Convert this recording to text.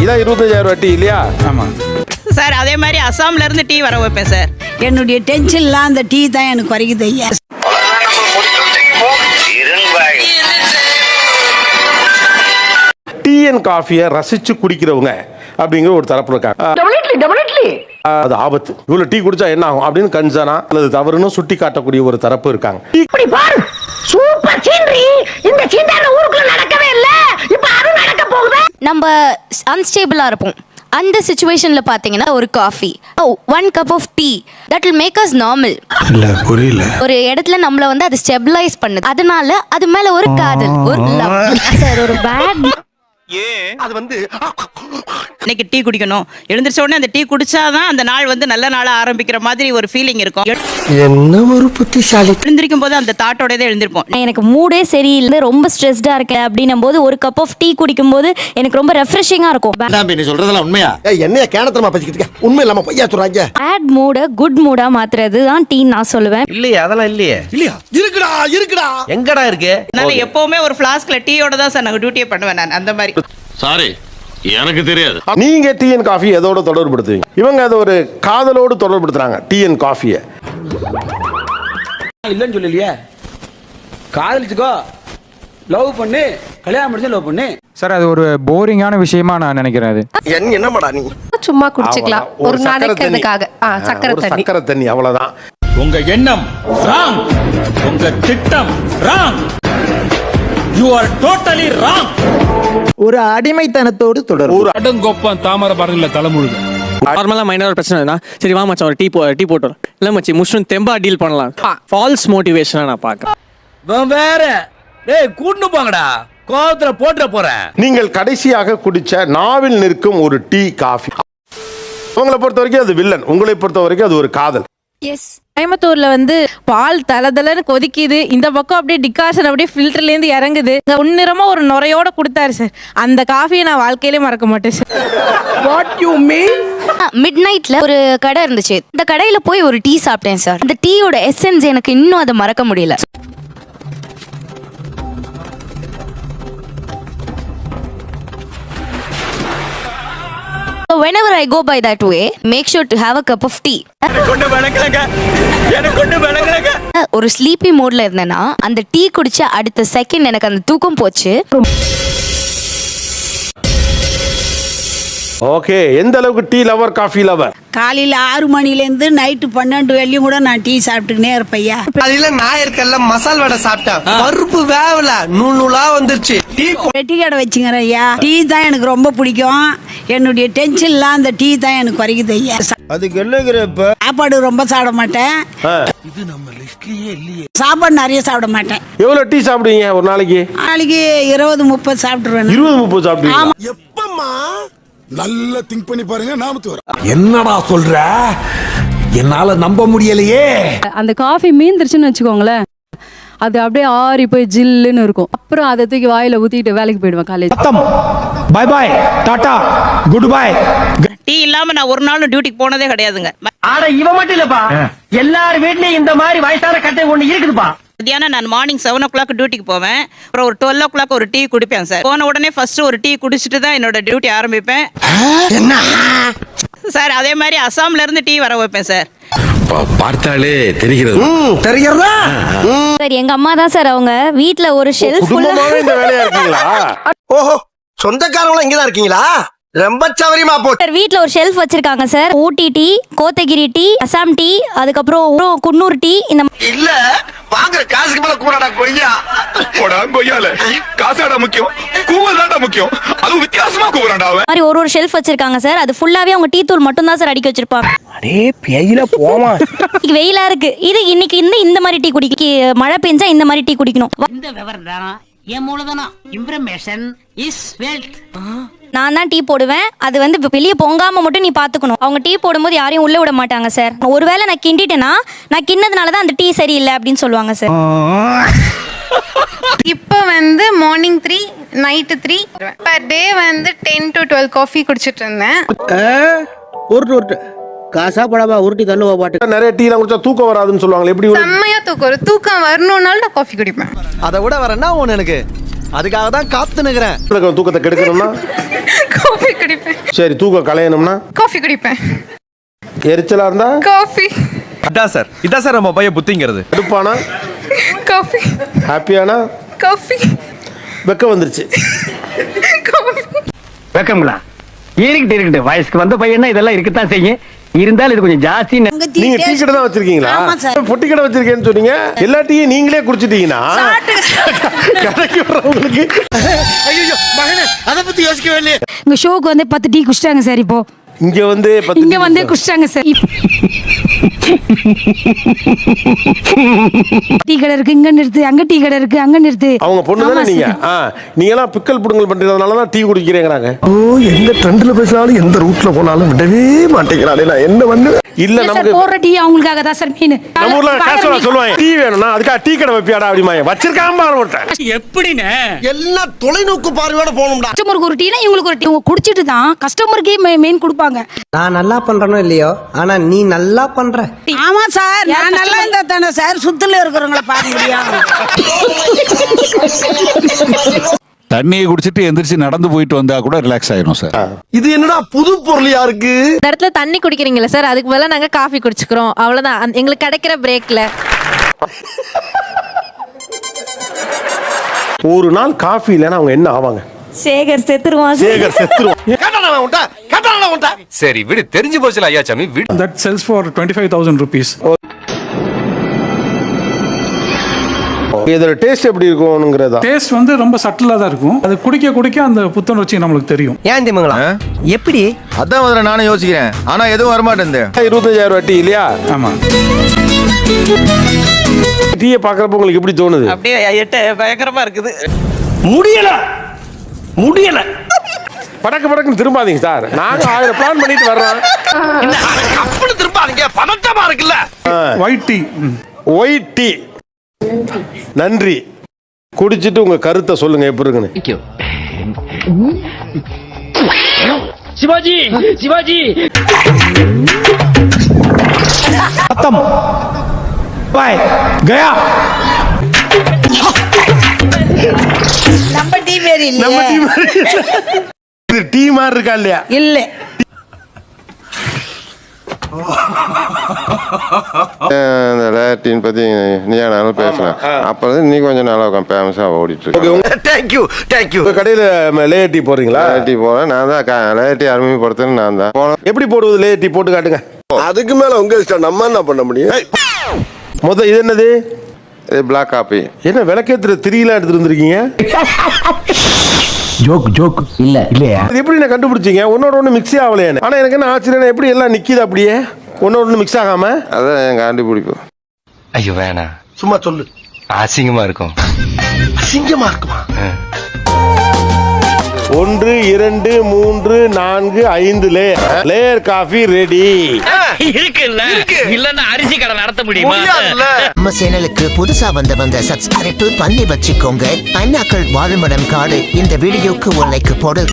இதான் 25,000 ரூபாய் டீ இல்லையா? ஆமா சார். அதே மாதிரி அசாம்ல இருந்து டீ வர வைப்பேன் சார். என்னுடைய டென்ஷன்லாம் அந்த டீ தான் எனக்கு குறைக்குது ஐயா. டீ அண்ட் காஃபியை ரசிச்சு குடிக்கிறவங்க அப்படிங்கிற ஒரு தரப்பு இருக்காங்க. அது ஆபத்து. இவ்வளவு டீ குடிச்சா என்ன ஆகும் அப்படின்னு கன்சனா அல்லது தவறுன்னு சுட்டி காட்டக்கூடிய ஒரு தரப்பு இருக்காங்க. Super scenery. இந்த சீண்டான ஊருக்குள்ள நடக்கவே இல்ல. இப்ப அது நடக்க போகுது. நம்ம அன்ஸ்டேபிளா இருப்போம். அந்த சிச்சுவேஷன்ல பாத்தீங்கன்னா ஒரு coffee, 1 cup of tea that will make us normal. இல்ல புரியல. ஒரு இடத்துல நம்மள வந்து அது ஸ்டெபிலைஸ் பண்ணுது. அதனால அது மேல ஒரு காதல், ஒரு லவ். சார் ஒரு பேட் அது வந்து இன்னைக்கு டீ குடிக்கணும், எழுந்திரிச்ச உடனே அந்த டீ குடிச்சாதான் அந்த நாள் வந்து நல்ல நாளா ஆரம்பிக்கிற மாதிரி ஒரு ஃபீலிங் இருக்கும். என்ன ஒரு புத்திசாலி. எழுந்திருக்கும் போது அந்த தாட்டோட தான் எழுந்திருப்போம். எனக்கு மூடே சரியில்லை, ரொம்ப ஸ்ட்ரெஸ்டா இருக்கேன் அப்படின்னும் போது ஒரு கப் ஆஃப் டீ குடிக்கும் போது எனக்கு ரொம்ப ரெஃப்ரெஷிங்கா இருக்கும். நீ சொல்றதெல்லாம் உண்மையா? என்னைய கேனத்தனமா பேசிக்கிட்டு இருக்க? உண்மை இல்லாம பொய்யா சொல்றாங்க. பேட் மூட குட் மூடா மாத்துறது தான் டீ நான் சொல்லுவேன். இல்லையே, அதெல்லாம் இல்லையே. இல்லையா? இருக்குடா எங்கடா இருக்கு? அதனால எப்பவுமே ஒரு ஃபிளாஸ்க்ல டீயோட தான் சார் நாங்க டியூட்டியே பண்ணுவேன் நான். அந்த மாதிரி சாரி, எனக்கு தெரியாது. நீங்க டீ அண்ட் காஃபி எதோட தொடர்புபடுத்துவீங்க? இவங்க அதை ஒரு காதலோடு தொடர்புபடுத்துறாங்க டீ அண்ட் காஃபியை. இல்லன்னு சொல்லலையே. காதலிச்சுக்கோ, லவ் பண்ணு, கல்யாணம் முடிச்சு லவ் பண்ணு. சார் அது ஒரு போரிங்கான விஷயமா நான் நினைக்கிறேன். அது என்னமாடா நீ சும்மா குடிச்சுக்கலாம் ஒரு நாளைக்குறதுக்காக. சக்கரை தண்ணி அவ்வளவுதான். உங்க எண்ணம் ராங், உங்க திட்டம் wrong. You are totally wrong. ஒரு அடிமைத்தனத்தோடு தொடர். ஒரு அடங்கொப்பம் தாமரை பாருங்கல தலைமுழுக. நார்மலா மைனர் பிரச்சனைனா சரி வா மச்சான் ஒரு டீ போட்டோம். இல்ல மச்சி முஷ்ரூம் தெம்பா டீல் பண்ணலாம். ஃபால்ஸ் மோட்டிவேஷனா நான் பார்க்கறேன். வேற டேய் கூட்னு போங்கடா, கோவத்துல போட்ற போறேன். நீங்கள் கடைசியாக குடிச்ச நாவில் நிற்கும் ஒரு டீ காஃபி, உங்களை பொறுத்த வரைக்கும் அது வில்லன், உங்களை பொறுத்த வரைக்கும் அது ஒரு காதல். எஸ். கோயம்புத்தூர்ல வந்து பால் தலதலன்னு கொதிக்குது, இந்த பக்கம் அப்படியே டிகாஷன் அப்படியே ஃபில்டர்ல இருந்து இறங்குது. உன்னிறமா ஒரு நுரையோட கொடுத்தாரு சார். அந்த காஃபியை நான் வாழ்க்கையிலே மறக்க மாட்டேன் sir. What you mean? Mid நைட்ல ஒரு கடை இருந்துச்சு. இந்த கடையில போய் ஒரு டீ சாப்பிட்டேன் சார். அந்த டீயோட எசன்ஸ் எனக்கு இன்னும் அதை மறக்க முடியல. So whenever I go by that way, make sure to have a cup of tea. ஒரு ஸ்லீப்பி மோட்ல இருந்தேன்னா அந்த டீ குடிச்ச அடுத்த செகண்ட் எனக்கு அந்த தூக்கம் போச்சு. ஓகே, எந்த அளவுக்கு டீ லவர் காஃபி லவர்? காலையில் 6 மணிலேருந்து நைட்டு 12 வரையும் கூட நான் டீ சாப்பிட்டுக்கினே இருப்பையா. காலையில ஞாயிற்கல்ல மசால் வடை சாப்பிட்டேன். பருப்பு வேவல நூலா வந்துருச்சு. டீ கடை வச்சுக்கிறேன் ஐயா. டீ தான் எனக்கு ரொம்ப பிடிக்கும். என்னுடைய டென்ஷன்லாம் அந்த டீ தான் எனக்கு குறைக்குது ஐயா. அதுக்கு என்னங்கிறப்ப சாப்பாடு ரொம்ப சாப்பிட மாட்டேன். இது நம்ம லிஸ்ட்லயே இல்லையே. சாப்பாடு நிறைய சாப்பிட மாட்டேன். எவ்வளவு டீ சாப்பிடுவீங்க ஒரு நாளைக்கு? நாளைக்கு 20-30 சாப்பிட்டுருவேன். 20-30 சாப்பிடுவீங்க? எப்பம்மா நல்லா திங்க் பண்ணி பாருங்க. நாமத்து வர என்னடா சொல்ற? என்னால நம்ப முடியலையே. அந்த காஃபி மீந்துருச்சுன்னு வச்சுக்கோங்களேன், அது அப்படியே ஆறி போய் ஜில்லுன்னு இருக்கும். அப்புறம் அதை தூக்கி வாயில ஊத்திட்டு வேலைக்கு போயிடுவேன் college. Bye bye tata good bye. Tea இல்லாம நான் ஒரு நாளும் டியூட்டிக்கு போனதே கிடையாதுங்க. ஆனா இவ மட்டும் இல்லப்பா, எல்லார் வீட்லயும் இந்த மாதிரி வயசான கட்டை ஒண்ணு இருக்குதுப்பா. மத்தியானம் நான் மார்னிங் 7 o'clock டியூட்டிக்கு போவேன். அப்புறம் ஒரு 12 o'clock ஒரு டீ குடிப்பேன் சார். போன உடனே ஃபர்ஸ்ட் ஒரு டீ குடிச்சிட்டு தான் என்னோட டியூட்டி ஆரம்பிப்பேன் சார். அதே மாதிரி அசாம்ல இருந்து டீ வர வைப்பேன் சார். பார்த்தாலே தெரிகிறது. தெரிகிறதா? சார் எங்க அம்மா தான் சார், அவங்க வீட்ல ஒரு ஷெல்ஃப் ஃபுல்லா இந்த வேலையா இருக்கீங்களா? ஓஹோ, சொந்தக்காரங்களா இங்கதான் இருக்கீங்களா? ரொம்ப சவரியமா போட்டு சார் வீட்ல ஒரு ஷெல்ஃப் வச்சிருக்காங்க sir. Ooty tea, Kotagiri tea, Assam tea, அதுக்கப்புறம் குன்னூர் டீ. இந்த இல்ல வாங்குற காசுக்கு மேல கூடாடா கொய்யா. போடா கொய்யால காசாடா முக்கியம், கூவலாடா முக்கியம். அது வித்தியாசமா கூவறாடா அவன். மாதிரி ஒரு ஷெல்ஃப் வச்சிருக்காங்க சார். அது ஃபுல்லாவே அவங்க டீ தூள் மட்டும் தான் சார் அடிக்க வச்சிருப்பாங்க. அடே பேயில போமா. இன்னைக்கு வெயிலா இருக்கு, இது இன்னைக்கு இந்த மாதிரி டீ குடிக்க, மழை பெஞ்சா இந்த மாதிரி டீ குடிக்கணும். இந்த விவரம் தான் என் மூலதனம். Information is wealth. நான் தான் டீ போடுவேன். அது வந்து வெளியே பொங்காம மட்டும் நீ பாத்துக்கணும். அவங்க டீ போடும்போது யாரையும் உள்ள விட மாட்டாங்க சார். ஒருவேளை நான் கிண்டிட்டேன்னா நான் கிண்ணதுனாலதான் அந்த டீ சரியில்லை அப்படின்னு சொல்லுவாங்க சார். இப்போ வந்து மார்னிங் 3 நைட்டு 3 பர் டே வந்து 10 to 12 காஃபி குடிச்சிட்டு இருந்தேன். ஒரு காசா படாபா உருட்டி தள்ளுவா பாட்டு. நிறைய டீ எல்லாம் குடிச்சா தூக்கம் வராதுன்னு சொல்லுவாங்க. எப்படி? செம்மையா தூக்கம் வரணும்னாலும் நான் காஃபி குடிப்பேன். அதை விட வரேன்னா ஒன்று எனக்கு அதுக்காக தான் காத்து நிக்கிறேன். தூக்கத்தை கெடுக்கணும்னா காஃபி குடிப்பேன். சரி, தூக்கம் கலையணும்னா காஃபி குடிப்பேன். எரிச்சலா இருந்தா காஃபி. இதான் சார் நம்ம பையன் புத்திங்கிறது. எடுப்பானா காஃபி. ஹாப்பியானா காஃபி. வெக்கம் வந்துருச்சு. வெக்கங்களா இருக்கட்டு வயசுக்கு வந்த பையனா இதெல்லாம் இருக்கத்தான் செய்யும். இருந்தாலும் இது கொஞ்சம் ஜாஸ்தி. நீங்க டீ கடை தான் வச்சிருக்கீங்களா? ஆமா சார். பொட்டி கடை வச்சிருக்கேன்னு சொன்னீங்க. எல்லா டீயும் நீங்களே குடிச்சிட்டீங்கன்னா கடைக்கு வர்றவங்களுக்கு ஐயோ மகனே, அத பத்தி யோசிக்கவே இல்லையே. உங்க ஷோக்கு வந்து 10 டீ குடிச்சிட்டாங்க சார். இப்போ இங்க வந்து இங்க வந்து குடிச்சிட்டாங்க சார். டீ கடை இருக்கு, இங்க நிறுத்து. அங்க டீ கடை இருக்கு, அங்க நிறுத்து. அவங்க பொண்ணு தானே ஆமா நீங்க? சார். நீங்க எல்லாம் பிக்கல் புடுங்கல் பண்றதுனால தான் டீ குடிக்கிறேங்கிறாங்க. ஓ, எந்த ட்ரெண்ட்ல பேசினாலும் எந்த ரூட்ல போனாலும் விடவே மாட்டேங்கிறானே. நான் என்ன பண்ணுவேன்? இல்ல சார் நமக்கு போற டீ அவங்களுக்காக தான் சார் மீன். நம்ம ஊர்ல காசுவா சொல்லுவாங்க, டீ வேணும்னா அதுக்காக டீ கடை வைப்பியாடா அப்படிமா. வச்சிருக்காம பாரு ஒருத்தன். எப்படின்னு எல்லாம் தொலைநோக்கு பார்வையோட போகணும்டா. கஸ்டமருக்கு ஒரு டீனா இவங்களுக்கு ஒரு டீ. இவங்க குடிச்சிட்டு தான் கஸ்டமருக்கு மெயின் கொடுப்பாங்க. நான் நல்லா பண்றனோ இல்லையோ, ஆனா நீ நல்லா பண்ற. ஆமா சார், நான் நல்லா இருந்தா தானே சார் சுத்துல இருக்கிறவங்கள பார்க்க முடியும். தண்ணியை குடிச்சிட்டு எந்திரிச்சு நடந்து போயிட்டு வந்தா கூட ரிலாக்ஸ் ஆயிரும் சார். இது என்னடா புது பொருளியா இருக்கு? இந்த இடத்துல தண்ணி குடிக்கிறீங்களா சார், அதுக்கு பதிலா நாங்க காஃபி குடிச்சுக்கிறோம். அவ்வளவுதான் எங்களுக்கு கிடைக்கிற பிரேக்ல. ஒரு நாள் காஃபி இல்லைன்னா அவங்க என்ன ஆவாங்க? சேகர் செத்துருவான். சேகர் செத்துருவோம். சரி விடு, தெரிஞ்சு போச்சுல ஐயா சாமி விடு. That sells for 25,000 rupees. இதோட டேஸ்ட் எப்படி இருக்கும்ங்கிறதா? டேஸ்ட் வந்து ரொம்ப சட்டிலா தான் இருக்கும். அது குடிக்க குடிக்க அந்த புத்துணர்ச்சி நம்மளுக்கு தெரியும். ஏன் திமுங்களா? எப்படி? அதான் முதல்ல நானும் யோசிக்கிறேன். ஆனா எதுவும் வரமாட்டேன். 25,000 ரூபாய் டீ இல்லையா? ஆமா. டீயை பாக்குறப்ப உங்களுக்கு எப்படி தோணுது? அப்படியே பயங்கரமா இருக்குது. முடியல படக்கு படக்குன்னு திரும்பாதீங்க சார். நாங்க 1000 பிளான் பண்ணிட்டு வர்றோம். அப்படி திரும்பாதீங்க, பதட்டமா இருக்குல்ல. White tea. White tea. நன்றி. குடிச்சிட்டு உங்க கருத்தை சொல்லுங்க எப்படி இருக்குன்னு. சிவாஜி சிவாஜி खत्म बाय गया. நம்ம டீ மாரி நம்ம இல்ல. டீ மாதிரி இது டீ மாதிரி இருக்கா இல்லையா? இல்ல. இந்த லேட்டின் பத்தி நீ நானும் பேசலாம். அப்ப நீ கொஞ்சம் நல்லா ஃபேமஸா ஓடிட்டு இருக்க. Thank you thank you. உங்க கடையில லே டீ போடுறீங்களா? லேட்டி போறேன் நான் தான். லேட்டி அறிமுகப்படுத்துன்னு நான் தான். எப்படி போடுவது? லே டீ போட்டு காட்டுங்க. அதுக்கு மேல உங்க இஷ்டம், நம்ம என்ன பண்ண முடியும்? இது என்னது? இது பிளாக் காபி. என்ன விளக்கேத்துற திரியெல்லாம் எடுத்துட்டு வந்திருக்கீங்க? ஜோக் இல்லையா? இது எப்படி நான் கண்டுபிடிச்சீங்க? ஒன்னோட ஒண்ணு மிக்ஸே ஆகலையே. ஆனா எனக்கு என்ன ஆச்சரியம், எப்படி எல்லாம் நிக்குது அப்படியே ஒன்னோட ஒண்ணு மிக்ஸ் ஆகாம? அதான் என் கண்டுபிடிப்பு. ஐயோ வேணாம், சும்மா சொல்லு. அசிங்கமா இருக்கும். அசிங்கமா இருக்குமா? 1 2 3 4 5 லேயர் காஃபி ரெடி. இருக்குல்ல, இல்லன்னா அரிசி கடை நடத்த முடியுமா? நம்ம சேனலுக்கு புதுசா வந்தவங்க சப்ஸ்கிரைப் பண்ணி வச்சுக்கோங்க. அண்ணாக்கள் வாழுமிடம் காடு. இந்த வீடியோக்கு ஒரு லைக் போடு.